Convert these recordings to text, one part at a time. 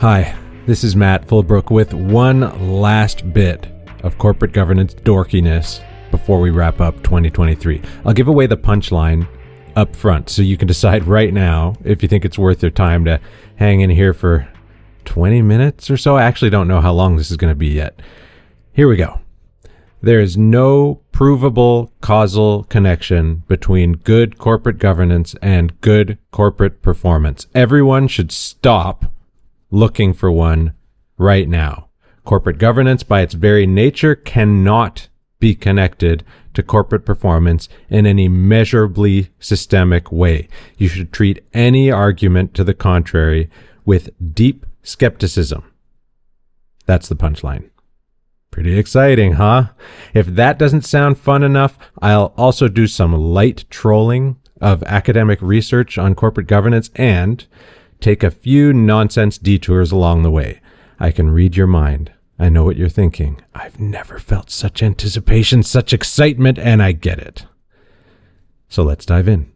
Hi, this is Matt Fullbrook with one last bit of corporate governance dorkiness before we wrap up 2023. I'll give away the punchline up front so you can decide right now if you think it's worth your time to hang in here for 20 minutes or so. I actually don't know how long this is going to be yet. Here we go. There is no provable causal connection between good corporate governance and good corporate performance. Everyone should stop looking for one right now. Corporate governance, by its very nature, cannot be connected to corporate performance in any measurably systemic way. You should treat any argument to the contrary with deep skepticism. That's the punchline. Pretty exciting, huh? If that doesn't sound fun enough, I'll also do some light trolling of academic research on corporate governance and take a few nonsense detours along the way. I can read your mind. I know what you're thinking. I've never felt such anticipation, such excitement, and I get it. So let's dive in.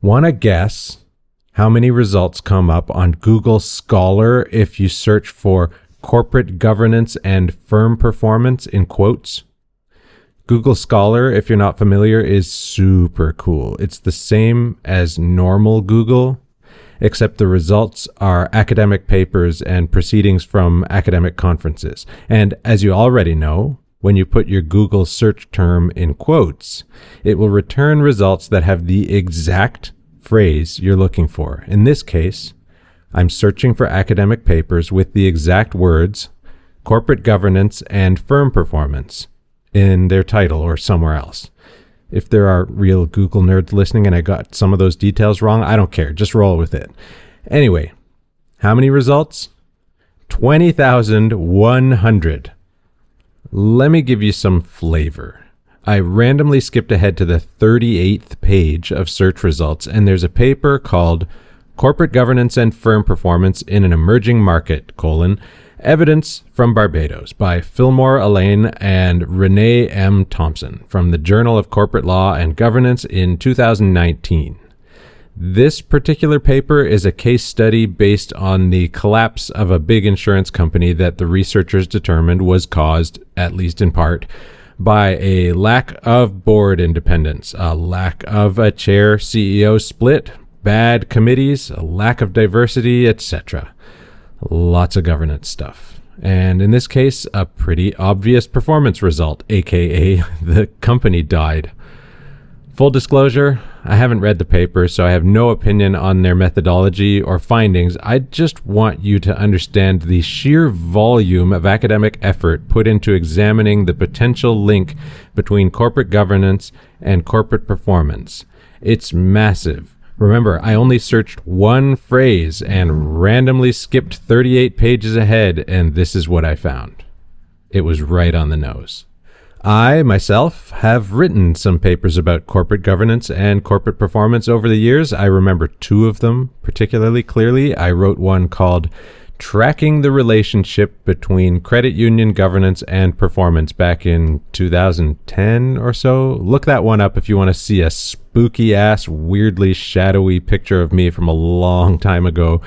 Want to guess how many results come up on Google Scholar if you search for corporate governance and firm performance in quotes? Google Scholar, if you're not familiar, is super cool. It's the same as normal Google, except the results are academic papers and proceedings from academic conferences. And as you already know, when you put your Google search term in quotes, it will return results that have the exact phrase you're looking for. In this case, I'm searching for academic papers with the exact words corporate governance and firm performance in their title or somewhere else. If there are real Google nerds listening and I got some of those details wrong, I don't care. Just roll with it. Anyway, how many results? 20,100. Let me give you some flavor. I randomly skipped ahead to the 38th page of search results, and there's a paper called Corporate Governance and Firm Performance in an Emerging Market, Evidence from Barbados by Fillmore Elaine and Renee M. Thompson from the Journal of Corporate Law and Governance in 2019. This particular paper is a case study based on the collapse of a big insurance company that the researchers determined was caused, at least in part, by a lack of board independence, a lack of a chair-CEO split, bad committees, a lack of diversity, etc. Lots of governance stuff. And in this case, a pretty obvious performance result, aka the company died. Full disclosure, I haven't read the paper, so I have no opinion on their methodology or findings. I just want you to understand the sheer volume of academic effort put into examining the potential link between corporate governance and corporate performance. It's massive. Remember, I only searched one phrase and randomly skipped 38 pages ahead, and this is what I found. It was right on the nose. I, myself, have written some papers about corporate governance and corporate performance over the years. I remember two of them particularly clearly. I wrote one called Tracking the Relationship Between Credit Union Governance and Performance back in 2010 or so. Look that one up if you want to see a spooky-ass, weirdly shadowy picture of me from a long time ago,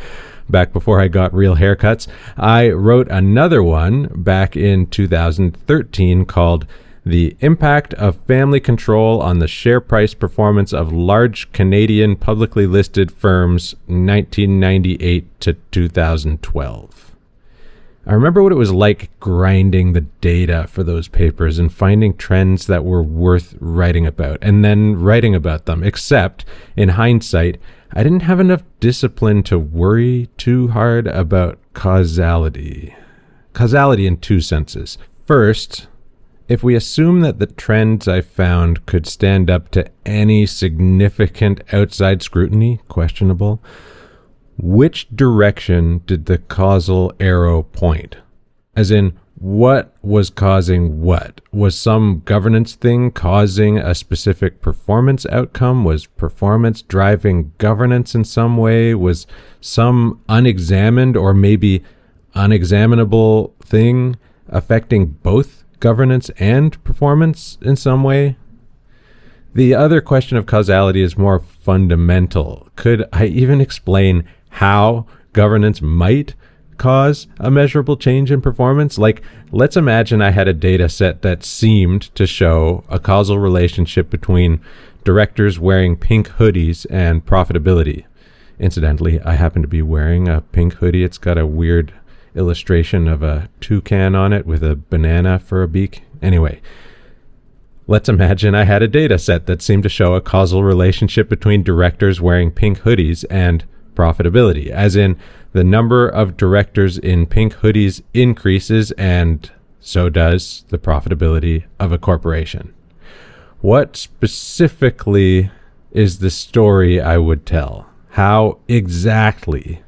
back before I got real haircuts. I wrote another one back in 2013 called The Impact of Family Control on the Share Price Performance of Large Canadian Publicly Listed Firms, 1998 to 2012. I remember what it was like grinding the data for those papers and finding trends that were worth writing about and then writing about them, except, in hindsight, I didn't have enough discipline to worry too hard about causality. Causality in two senses. First, if we assume that the trends I found could stand up to any significant outside scrutiny, questionable, which direction did the causal arrow point? As in, what was causing what? Was some governance thing causing a specific performance outcome? Was performance driving governance in some way? Was some unexamined or maybe unexaminable thing affecting both governance and performance in some way? The other question of causality is more fundamental. Could I even explain how governance might cause a measurable change in performance? Like, let's imagine I had a data set that seemed to show a causal relationship between directors wearing pink hoodies and profitability. Incidentally, I happen to be wearing a pink hoodie. It's got a weird illustration of a toucan on it with a banana for a beak. Anyway, let's imagine I had a data set that seemed to show a causal relationship between directors wearing pink hoodies and profitability, as in the number of directors in pink hoodies increases and so does the profitability of a corporation. What specifically is the story I would tell? How exactly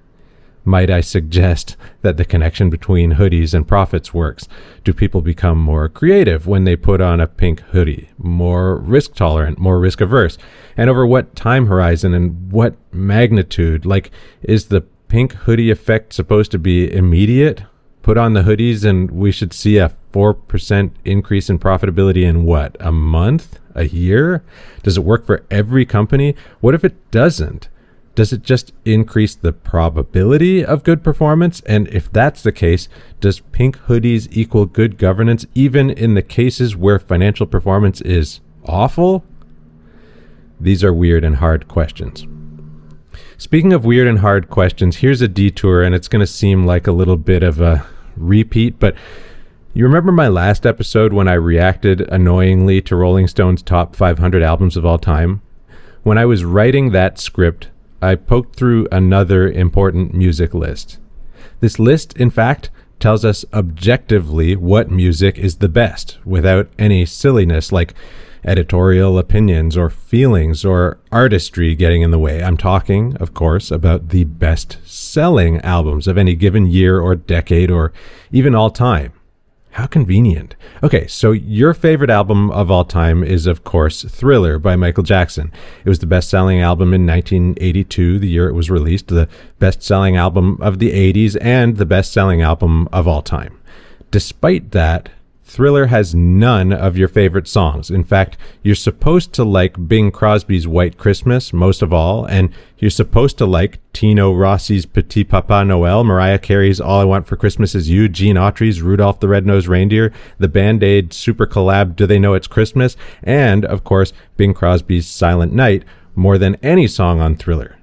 might I suggest that the connection between hoodies and profits works? Do people become more creative when they put on a pink hoodie, more risk tolerant, more risk averse? And over what time horizon and what magnitude? Like, is the pink hoodie effect supposed to be immediate? Put on the hoodies and we should see a 4% increase in profitability in what, a month? A year? Does it work for every company? What if it doesn't? Does it just increase the probability of good performance? And if that's the case, does pink hoodies equal good governance even in the cases where financial performance is awful? These are weird and hard questions. Speaking of weird and hard questions, here's a detour, and it's going to seem like a little bit of a repeat, but you remember my last episode when I reacted annoyingly to Rolling Stone's top 500 albums of all time? When I was writing that script, I poked through another important music list. This list, in fact, tells us objectively what music is the best, without any silliness like editorial opinions or feelings or artistry getting in the way. I'm talking, of course, about the best-selling albums of any given year or decade or even all time. How convenient. Okay, so your favorite album of all time is, of course, Thriller by Michael Jackson. It was the best-selling album in 1982, the year it was released, the best-selling album of the 80s, and the best-selling album of all time. Despite that, Thriller has none of your favorite songs. In fact, you're supposed to like Bing Crosby's White Christmas most of all, and you're supposed to like Tino Rossi's Petit Papa Noel, Mariah Carey's All I Want for Christmas Is You, Gene Autry's Rudolph the Red-Nosed Reindeer, the Band-Aid super collab Do They Know It's Christmas, and, of course, Bing Crosby's Silent Night more than any song on Thriller.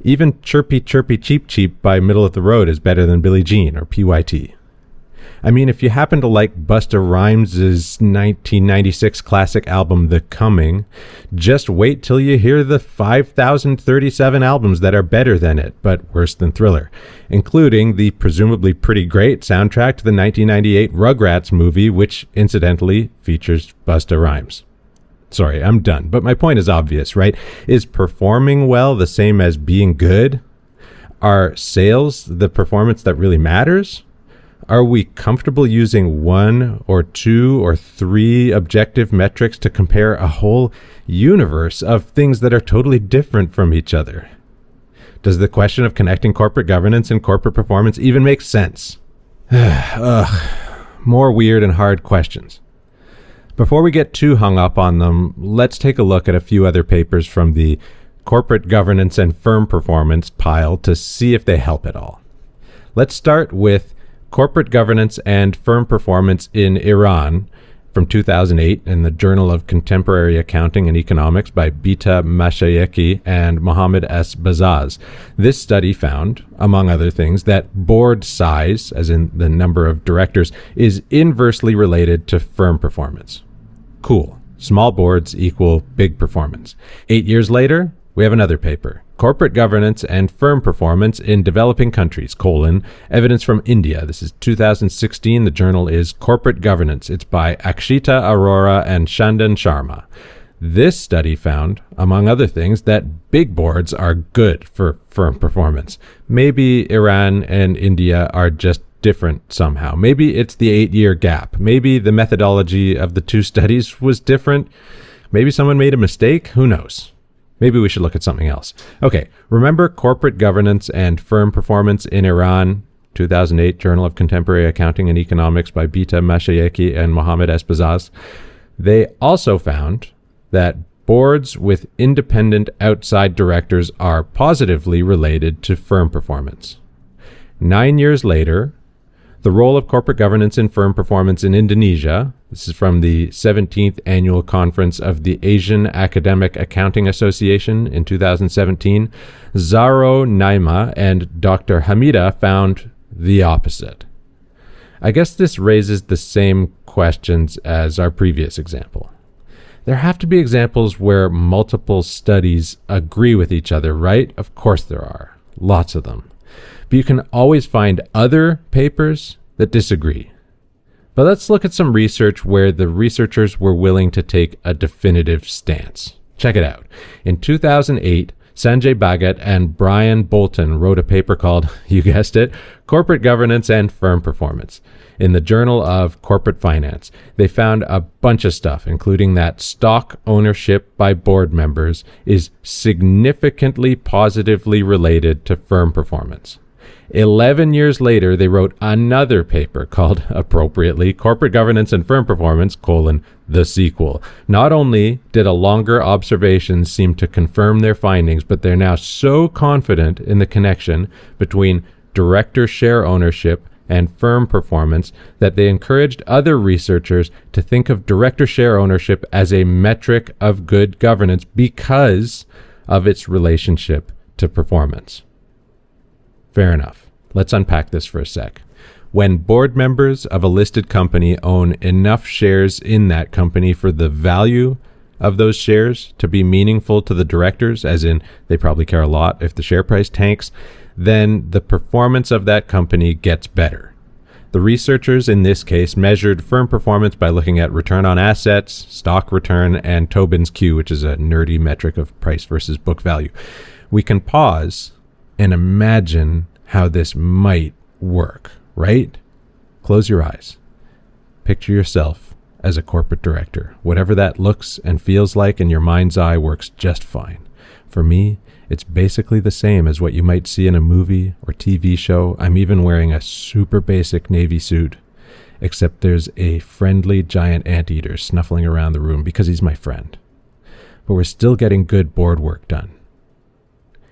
Even Chirpy Chirpy Cheep Cheep by Middle of the Road is better than Billie Jean or PYT. I mean, if you happen to like Busta Rhymes' 1996 classic album, The Coming, just wait till you hear the 5,037 albums that are better than it, but worse than Thriller, including the presumably pretty great soundtrack to the 1998 Rugrats movie, which incidentally features Busta Rhymes. Sorry, I'm done, but my point is obvious, right? Is performing well the same as being good? Are sales the performance that really matters? Are we comfortable using one or two or three objective metrics to compare a whole universe of things that are totally different from each other? Does the question of connecting corporate governance and corporate performance even make sense? More weird and hard questions. Before we get too hung up on them, let's take a look at a few other papers from the corporate governance and firm performance pile to see if they help at all. Let's start with Corporate Governance and Firm Performance in Iran from 2008 in the Journal of Contemporary Accounting and Economics by Bita Mashayekhi and Mohammed S. Bazaz. This study found, among other things, that board size, as in the number of directors, is inversely related to firm performance. Cool. Small boards equal big performance. 8 years later, we have another paper, Corporate Governance and Firm Performance in Developing Countries, evidence from India. This is 2016. The journal is Corporate Governance. It's by Akshita Arora and Chandan Sharma. This study found, among other things, that big boards are good for firm performance. Maybe Iran and India are just different somehow. Maybe it's the 8-year gap. Maybe the methodology of the two studies was different. Maybe someone made a mistake. Who knows? Maybe we should look at something else. Okay, remember Corporate Governance and Firm Performance in Iran, 2008, Journal of Contemporary Accounting and Economics by Bita Mashayekhi and Mohammed S. Bazaz. They also found that boards with independent outside directors are positively related to firm performance. 9 years later, the role of corporate governance in firm performance in Indonesia, this is from the 17th Annual Conference of the Asian Academic Accounting Association in 2017, Zaro Naima and Dr. Hamida found the opposite. I guess this raises the same questions as our previous example. There have to be examples where multiple studies agree with each other, right? Of course there are. Lots of them. But you can always find other papers that disagree. But let's look at some research where the researchers were willing to take a definitive stance. Check it out. In 2008, Sanjay Bhagat and Brian Bolton wrote a paper called, you guessed it, Corporate Governance and Firm Performance in the Journal of Corporate Finance. They found a bunch of stuff, including that stock ownership by board members is significantly positively related to firm performance. 11 years later, they wrote another paper called, appropriately, Corporate Governance and Firm Performance, the sequel. Not only did a longer observation seem to confirm their findings, but they're now so confident in the connection between director share ownership and firm performance that they encouraged other researchers to think of director share ownership as a metric of good governance because of its relationship to performance. Fair enough. Let's unpack this for a sec. When board members of a listed company own enough shares in that company for the value of those shares to be meaningful to the directors, as in they probably care a lot if the share price tanks, then the performance of that company gets better. The researchers in this case measured firm performance by looking at return on assets, stock return, and Tobin's Q, which is a nerdy metric of price versus book value. We can pause and imagine how this might work, right? Close your eyes. Picture yourself as a corporate director. Whatever that looks and feels like in your mind's eye works just fine. For me, it's basically the same as what you might see in a movie or TV show. I'm even wearing a super basic Navy suit, except there's a friendly giant anteater snuffling around the room because he's my friend. But we're still getting good board work done.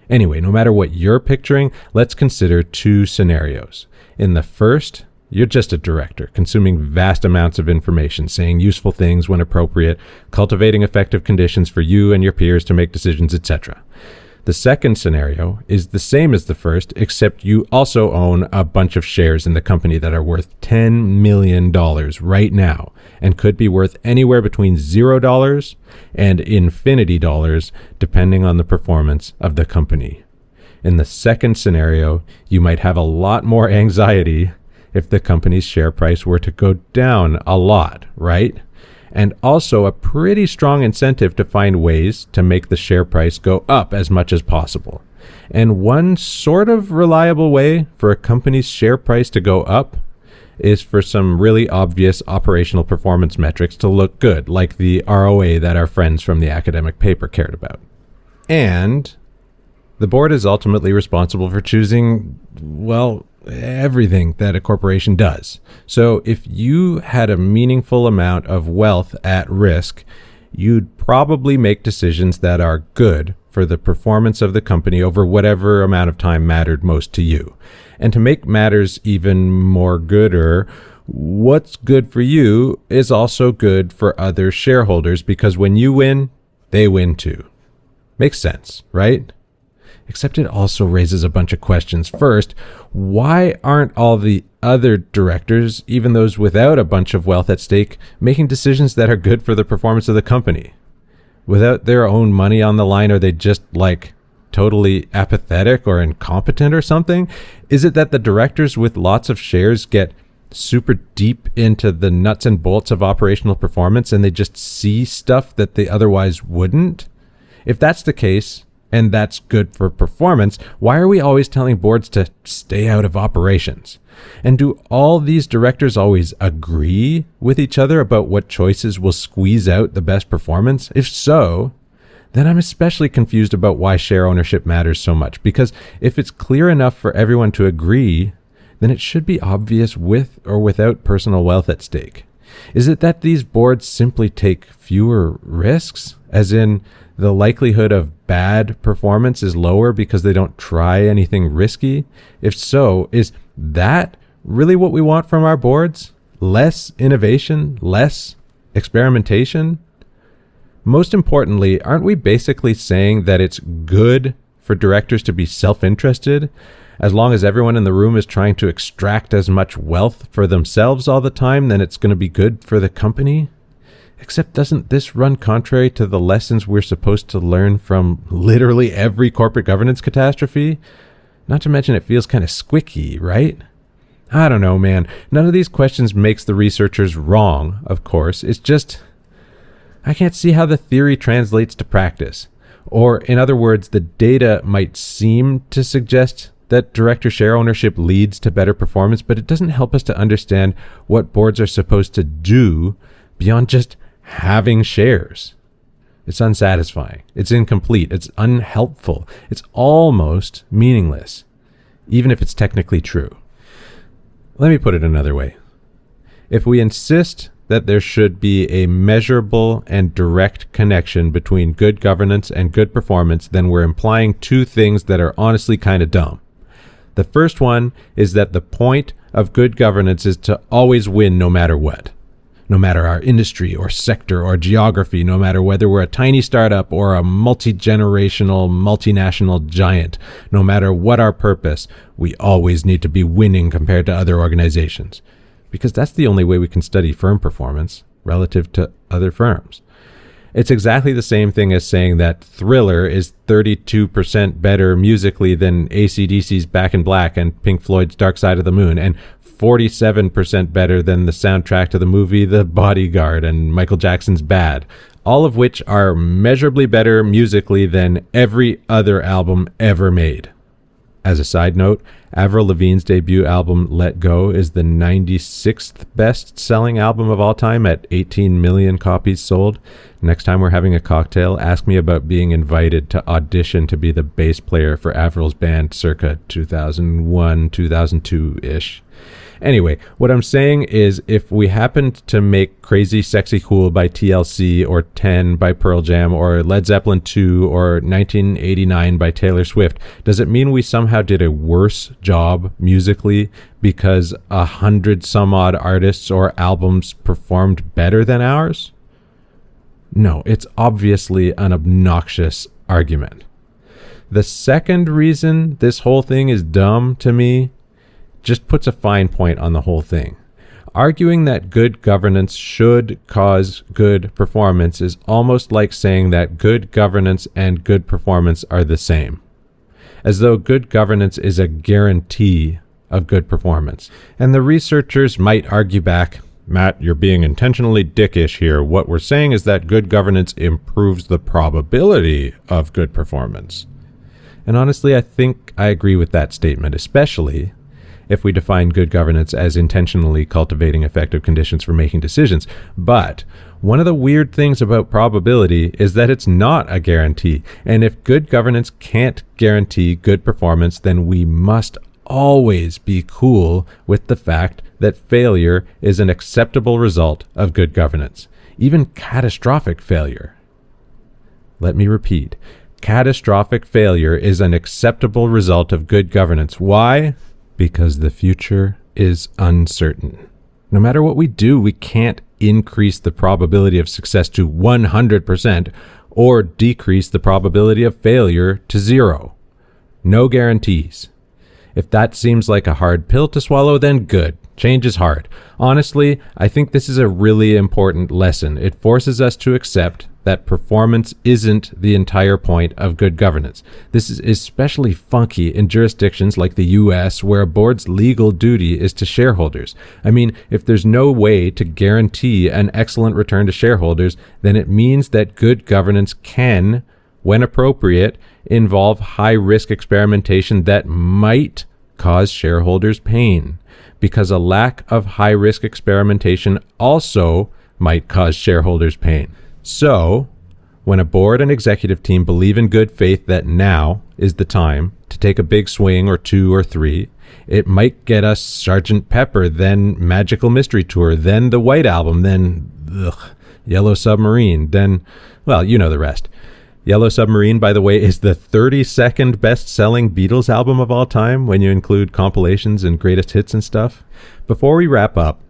Anyway, no matter what you're picturing, let's consider two scenarios. In the first, you're just a director, consuming vast amounts of information, saying useful things when appropriate, cultivating effective conditions for you and your peers to make decisions, etc. The second scenario is the same as the first, except you also own a bunch of shares in the company that are worth $10 million right now and could be worth anywhere between $0 and infinity dollars, depending on the performance of the company. In the second scenario, you might have a lot more anxiety if the company's share price were to go down a lot, right? And also a pretty strong incentive to find ways to make the share price go up as much as possible. And one sort of reliable way for a company's share price to go up is for some really obvious operational performance metrics to look good, like the ROA that our friends from the academic paper cared about. And the board is ultimately responsible for choosing, well, everything that a corporation does. So if you had a meaningful amount of wealth at risk, you'd probably make decisions that are good for the performance of the company over whatever amount of time mattered most to you. And to make matters even more gooder, what's good for you is also good for other shareholders, because when you win, they win too. Makes sense, right? Except it also raises a bunch of questions. First, why aren't all the other directors, even those without a bunch of wealth at stake, making decisions that are good for the performance of the company? Without their own money on the line, are they just totally apathetic or incompetent or something? Is it that the directors with lots of shares get super deep into the nuts and bolts of operational performance and they just see stuff that they otherwise wouldn't? If that's the case, and that's good for performance, why are we always telling boards to stay out of operations? And do all these directors always agree with each other about what choices will squeeze out the best performance? If so, then I'm especially confused about why share ownership matters so much. Because if it's clear enough for everyone to agree, then it should be obvious with or without personal wealth at stake. Is it that these boards simply take fewer risks, as in the likelihood of bad performance is lower because they don't try anything risky? If so, is that really what we want from our boards? Less innovation, less experimentation? Most importantly, aren't we basically saying that it's good for directors to be self-interested, as long as everyone in the room is trying to extract as much wealth for themselves all the time, then it's going to be good for the company? Except doesn't this run contrary to the lessons we're supposed to learn from literally every corporate governance catastrophe? Not to mention it feels kind of squicky, right? I don't know, man. None of these questions makes the researchers wrong, of course. It's just, I can't see how the theory translates to practice. Or, in other words, the data might seem to suggest that director share ownership leads to better performance, but it doesn't help us to understand what boards are supposed to do beyond just having shares. It's unsatisfying. It's incomplete. It's unhelpful. It's almost meaningless, even if it's technically true. Let me put it another way. If we insist that there should be a measurable and direct connection between good governance and good performance, then we're implying two things that are honestly kind of dumb. The first one is that the point of good governance is to always win no matter what. No matter our industry or sector or geography, no matter whether we're a tiny startup or a multi-generational, multinational giant, no matter what our purpose, we always need to be winning compared to other organizations. Because that's the only way we can study firm performance relative to other firms. It's exactly the same thing as saying that Thriller is 32% better musically than AC/DC's Back in Black and Pink Floyd's Dark Side of the Moon, and 47% better than the soundtrack to the movie The Bodyguard and Michael Jackson's Bad, all of which are measurably better musically than every other album ever made. As a side note, Avril Lavigne's debut album, Let Go, is the 96th best-selling album of all time at 18 million copies sold. Next time we're having a cocktail, ask me about being invited to audition to be the bass player for Avril's band circa 2001, 2002-ish. Anyway, what I'm saying is if we happened to make Crazy Sexy Cool by TLC or 10 by Pearl Jam or Led Zeppelin 2 or 1989 by Taylor Swift, does it mean we somehow did a worse job musically because 100 some odd artists or albums performed better than ours? No, it's obviously an obnoxious argument. The second reason this whole thing is dumb to me just puts a fine point on the whole thing. Arguing that good governance should cause good performance is almost like saying that good governance and good performance are the same, as though good governance is a guarantee of good performance. And the researchers might argue back, Matt, you're being intentionally dickish here. What we're saying is that good governance improves the probability of good performance. And honestly, I think I agree with that statement, especially if we define good governance as intentionally cultivating effective conditions for making decisions. But one of the weird things about probability is that it's not a guarantee. And if good governance can't guarantee good performance, then we must always be cool with the fact that failure is an acceptable result of good governance, even catastrophic failure. Let me repeat, catastrophic failure is an acceptable result of good governance. Why? Because the future is uncertain. No matter what we do, we can't increase the probability of success to 100% or decrease the probability of failure to 0. No guarantees. If that seems like a hard pill to swallow, then good. Change is hard. Honestly, I think this is a really important lesson. It forces us to accept that performance isn't the entire point of good governance. This is especially funky in jurisdictions like the US, where a board's legal duty is to shareholders. I mean, if there's no way to guarantee an excellent return to shareholders, then it means that good governance can, when appropriate, involve high-risk experimentation that might cause shareholders pain, because a lack of high-risk experimentation also might cause shareholders pain. So, When a board and executive team believe in good faith that now is the time to take a big swing or two or three, it might get us Sgt. Pepper, then Magical Mystery Tour, then the White Album, then Yellow Submarine, then, well, you know the rest. Yellow Submarine, by the way, is the 32nd best-selling Beatles album of all time when you include compilations and greatest hits and stuff. Before we wrap up,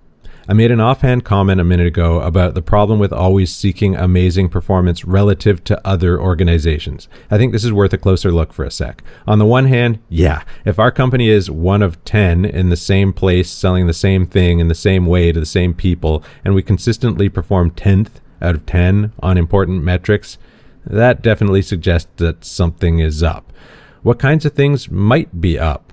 I made an offhand comment a minute ago about the problem with always seeking amazing performance relative to other organizations. I think this is worth a closer look for a sec. On the one hand, yeah, if our company is one of 10 in the same place selling the same thing in the same way to the same people, and we consistently perform 10th out of 10 on important metrics, that definitely suggests that something is up. What kinds of things might be up?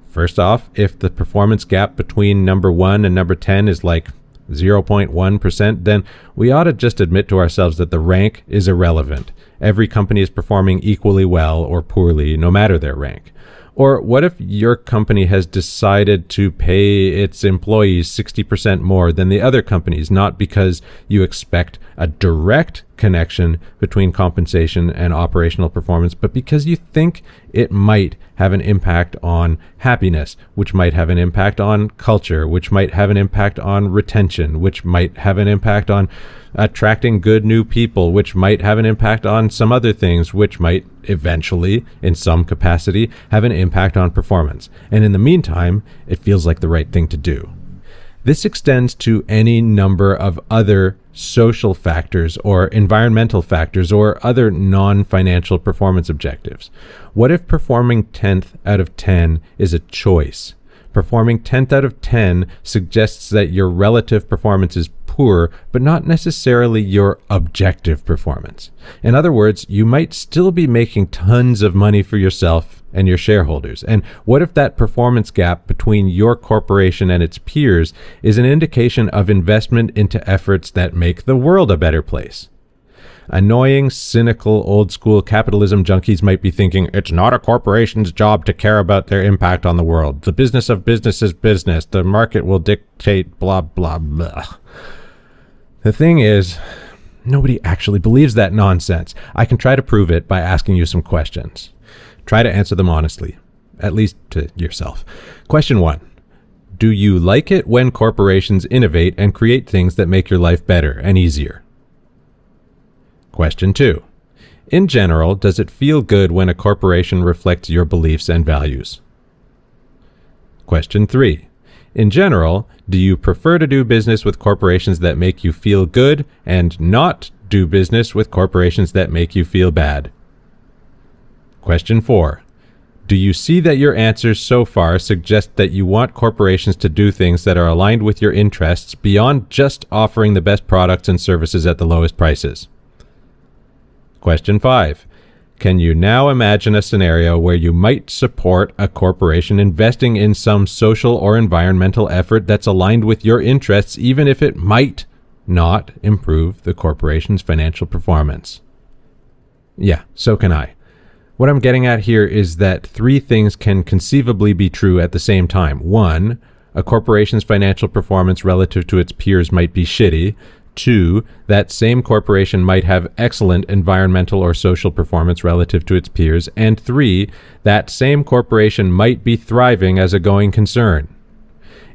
First off, if the performance gap between number 1 and number 10 is like 0.1%, then we ought to just admit to ourselves that the rank is irrelevant. Every company is performing equally well or poorly, no matter their rank. Or what if your company has decided to pay its employees 60% more than the other companies, not because you expect a direct connection between compensation and operational performance, but because you think it might have an impact on happiness, which might have an impact on culture, which might have an impact on retention, which might have an impact on attracting good new people, which might have an impact on some other things, which might eventually, in some capacity, have an impact on performance. And in the meantime, it feels like the right thing to do. This extends to any number of other social factors or environmental factors or other non-financial performance objectives. What if performing 10th out of 10 is a choice? Performing 10th out of 10 suggests that your relative performance is poor, but not necessarily your objective performance. In other words, you might still be making tons of money for yourself and your shareholders. And what if that performance gap between your corporation and its peers is an indication of investment into efforts that make the world a better place? Annoying, cynical, old-school capitalism junkies might be thinking, it's not a corporation's job to care about their impact on the world. The business of business is business. The market will dictate blah, blah, blah. The thing is, nobody actually believes that nonsense. I can try to prove it by asking you some questions. Try to answer them honestly, at least to yourself. Question 1. Do you like it when corporations innovate and create things that make your life better and easier? Question 2. In general, does it feel good when a corporation reflects your beliefs and values? Question 3. In general, do you prefer to do business with corporations that make you feel good and not do business with corporations that make you feel bad? Question 4. Do you see that your answers so far suggest that you want corporations to do things that are aligned with your interests beyond just offering the best products and services at the lowest prices? Question 5. Can you now imagine a scenario where you might support a corporation investing in some social or environmental effort that's aligned with your interests, even if it might not improve the corporation's financial performance? Yeah, so can I. What I'm getting at here is that 3 things can conceivably be true at the same time. 1, a corporation's financial performance relative to its peers might be shitty. 2, that same corporation might have excellent environmental or social performance relative to its peers. And 3, that same corporation might be thriving as a going concern.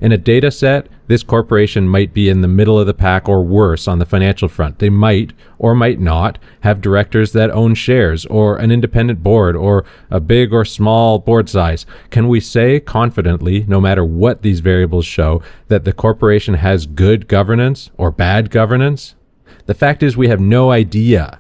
In a data set, this corporation might be in the middle of the pack or worse on the financial front. They might or might not have directors that own shares or an independent board or a big or small board size. Can we say confidently, no matter what these variables show, that the corporation has good governance or bad governance? The fact is we have no idea,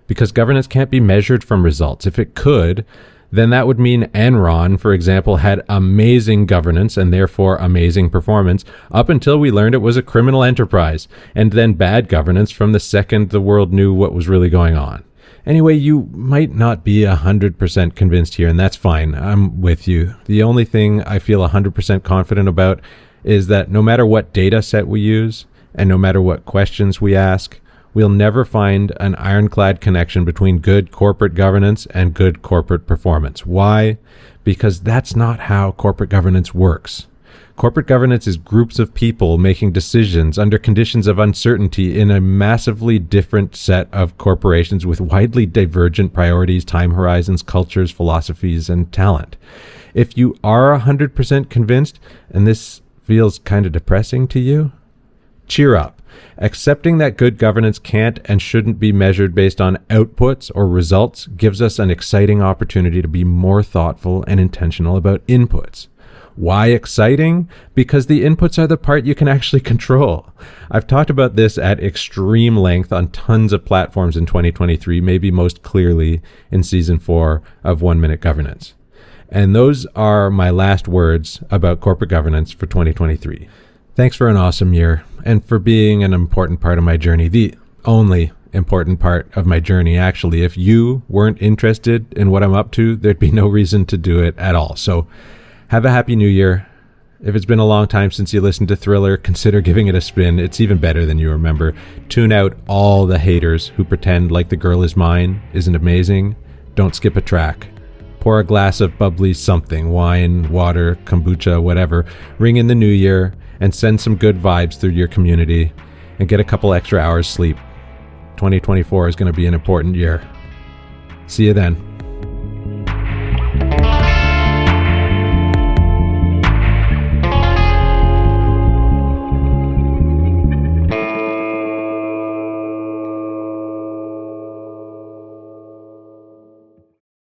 because governance can't be measured from results. If it could, then that would mean Enron, for example, had amazing governance and therefore amazing performance up until we learned it was a criminal enterprise, and then bad governance from the second the world knew what was really going on. Anyway, you might not be 100% convinced here, and that's fine. I'm with you. The only thing I feel 100% confident about is that no matter what data set we use, and no matter what questions we ask, we'll never find an ironclad connection between good corporate governance and good corporate performance. Why? Because that's not how corporate governance works. Corporate governance is groups of people making decisions under conditions of uncertainty in a massively different set of corporations with widely divergent priorities, time horizons, cultures, philosophies, and talent. If you are 100% convinced, and this feels kind of depressing to you, cheer up. Accepting that good governance can't and shouldn't be measured based on outputs or results gives us an exciting opportunity to be more thoughtful and intentional about inputs. Why exciting? Because the inputs are the part you can actually control. I've talked about this at extreme length on tons of platforms in 2023, maybe most clearly in season 4 of 1 Minute Governance. And those are my last words about corporate governance for 2023. Thanks for an awesome year and for being an important part of my journey, the only important part of my journey, actually. If you weren't interested in what I'm up to, there'd be no reason to do it at all. So have a happy new year. If it's been a long time since you listened to Thriller, consider giving it a spin. It's even better than you remember. Tune out all the haters who pretend like The Girl Is Mine isn't amazing. Don't skip a track. Pour a glass of bubbly something, wine, water, kombucha, whatever. Ring in the new year and send some good vibes through your community and get a couple extra hours sleep. 2024 is going to be an important year. See you then.